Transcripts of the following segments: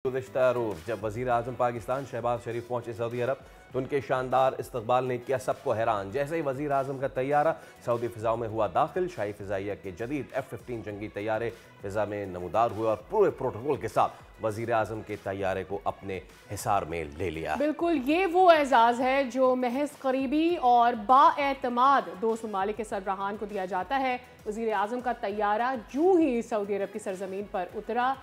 गुज़िश्ता रोज़ जब वज़ीर आज़म पाकिस्तान शहबाज शरीफ पहुंचे सऊदी अरब तो उनके शानदार इस्तकबाल ने किया सबको हैरान। जैसे ही वज़ीर आज़म का तैयारा सऊदी फ़िज़ाओं में हुआ दाखिल, शाही फ़िज़ाइया के जदीद F-15 जंगी तैयारे फ़िज़ा में नमूदार हुए और पूरे प्रोटोकॉल के साथ वज़ीर आज़म के तैयारे को अपने हिसार में ले लिया। बिल्कुल, ये वो एजाज़ है जो महज करीबी और बाएतमाद दोस्त ममालिक के सरबराहान को दिया जाता है। वज़ीर आज़म का तैयारा यूं ही सऊदी अरब की सरजमीन पर उतरा,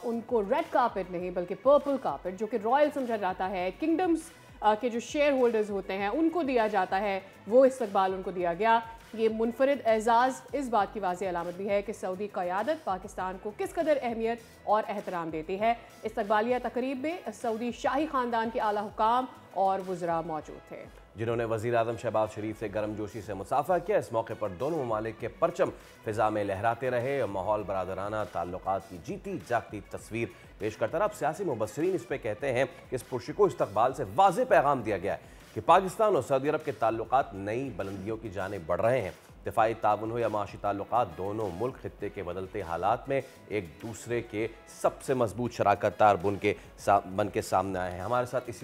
उनको रेड कार्पेट नहीं बल्कि पर्पल कार्पेट, जो कि रॉयल समझा जाता है, किंगडम्स के जो शेयर होल्डर्स होते हैं उनको दिया जाता है, वो इस्तकबाल उनको दिया गया। ये मुनफरिद एजाज़ इस बात की वाज़ेह अलामत भी है कि सऊदी क़यादत पाकिस्तान को किस कदर अहमियत और एहतराम देती है। इस्तकबालिया तकरीब में सऊदी शाही ख़ानदान के आला हुकाम और वज़रा मौजूद थे, जिन्होंने वज़ीर आज़म शहबाज शरीफ से गर्मजोशी से मुसाफा किया। इस मौके पर दोनों ममालिक के परचम फ़िज़ा में लहराते रहे। माहौल बरादराना ताल्लुकात की जीती जागती तस्वीर पेश करता रहा। अब सियासी मुबस्सिरीन इस पर कहते हैं कि इस पुरशिको इस्तकबाल से वाज़ेह पैगाम दिया गया है कि पाकिस्तान और सऊदी अरब के ताल्लुकात नई बुलंदियों की जानिब बढ़ रहे हैं। दिफाई ताउन हो या माशी ताल्लुकात, दोनों मुल्क खित्ते के बदलते हालात में एक दूसरे के सबसे मजबूत शराकत दार बन के सामने आए हैं। हमारे साथ इस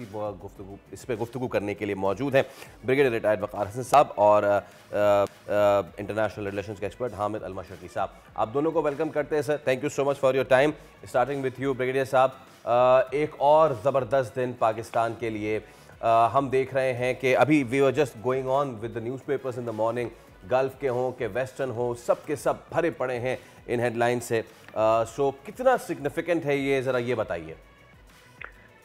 पर गुफ्तगू करने के लिए मौजूद हैं ब्रिगेडियर रिटायर्ड वक़ार हसन साहब और इंटरनेशनल रिलेशंस के एक्सपर्ट हामिद अल-मशरकी साहब। आप दोनों को वेलकम करते हैं sir. Thank you so much for your time. Starting with you brigadier साहब, एक और ज़बरदस्त दिन पाकिस्तान के लिए। हम देख रहे हैं कि अभी we were just going on with the newspapers in the morning, Gulf के हों कि वेस्टर्न हो, सब के सब भरे पड़े हैं इन हेडलाइन से। सो कितना सिग्निफिकेंट है ये, ज़रा ये बताइए।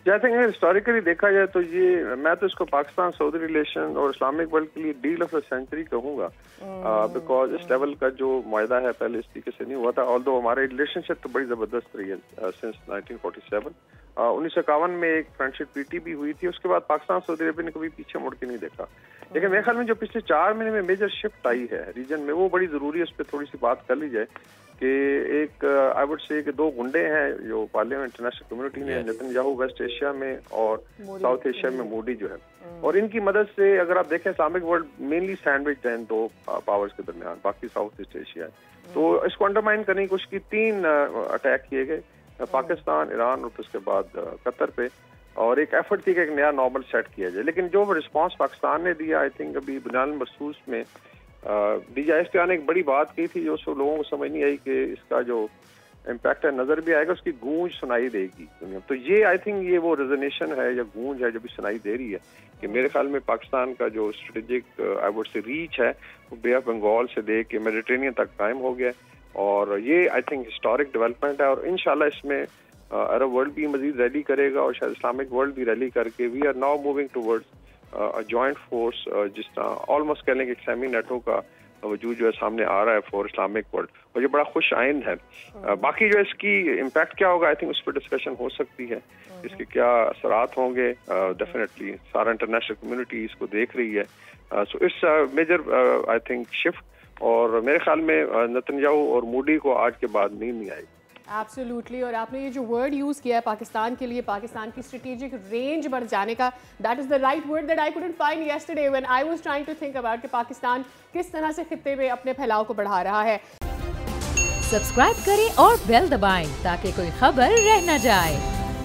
जैसे हिस्टोरिकली देखा जाए तो ये, मैं तो इसको पाकिस्तान सऊदी रिलेशन और इस्लामिक वर्ल्ड के लिए डील ऑफ द सेंचुरी कहूँगा, बिकॉज इस लेवल का जो मुआहदा है पहले इस तरीके से नहीं हुआ था। ऑल्दो हमारी रिलेशनशिप तो बड़ी ज़बरदस्त रही है सिंस 1947। 1951 में एक फ्रेंडशिप ट्रीटी भी हुई थी। उसके बाद पाकिस्तान सऊदी अरब ने कभी पीछे मुड़ के नहीं देखा। लेकिन मेरे ख्याल में जो पिछले 4 महीने में मेजर शिफ्ट आई है रीजन में, वो बड़ी ज़रूरी है। उस पर थोड़ी सी बात कर ली जाए कि एक आई वुड से कि 2 गुंडे हैं जो पाले हुए इंटरनेशनल कम्युनिटी ने, नेतन्याहू वेस्ट एशिया में और साउथ एशिया में मोदी जो है, और इनकी मदद से अगर आप देखें इस्लामिक वर्ल्ड मेनली सैंडविच है इन 2 पावर्स के दरमियान, बाकी साउथ ईस्ट एशिया है। तो इसको अंडरमाइन करने की कोशिश की। 3 अटैक किए गए, पाकिस्तान, ईरान और उसके बाद कतर पे, और एक एफर्ट थी कि एक नया नॉर्मल सेट किया जाए। लेकिन जो रिस्पांस पाकिस्तान ने दिया, आई थिंक अभी बुनियाद मखसूस में DJIS पे आने एक बड़ी बात की थी जो लोगों को समझ नहीं आई कि इसका जो इम्पैक्ट है नजर भी आएगा, उसकी गूंज सुनाई देगी दुनिया। तो ये आई थिंक ये वो रेजोनेशन है या गूंज है जो भी सुनाई दे रही है कि मेरे ख्याल में पाकिस्तान का जो strategic I would say reach है वो बे ऑफ बंगाल से दे के मेडिटेरेनियन तक कायम हो गया। और ये आई थिंक हिस्टोरिक डेवलपमेंट है, और इंशाल्लाह इसमें अरब वर्ल्ड भी मजीद रैली करेगा और शायद इस्लामिक वर्ल्ड भी रैली करके we are now moving towards joint force, जिस तरह ऑलमोस्ट कह लें कि एक सेमी नेटो का वजूद जो है सामने आ रहा है फॉर इस्लामिक वर्ल्ड, और ये बड़ा खुश आइंद है। बाकी जो इसकी इम्पैक्ट क्या होगा, आई थिंक उस पर डिस्कशन हो सकती है, इसके क्या असरात होंगे। डेफिनेटली सारा इंटरनेशनल कम्युनिटी इसको देख रही है। So it's major I think shift, और मेरे ख्याल में नेतन्याहू और मोदी को आज के बाद नींद नहीं आएगी। एब्सोल्युटली। और आपने ये जो वर्ड यूज़ किया है पाकिस्तान के लिए, पाकिस्तान की स्ट्रेटेजिक रेंज बढ़ जाने का, that is the right word that I couldn't find yesterday when I was trying to think about कि पाकिस्तान किस तरह से खित्ते में अपने फैलाव को बढ़ा रहा है। सब्सक्राइब करें और बेल दबाएं ताकि कोई खबर रह न जाए।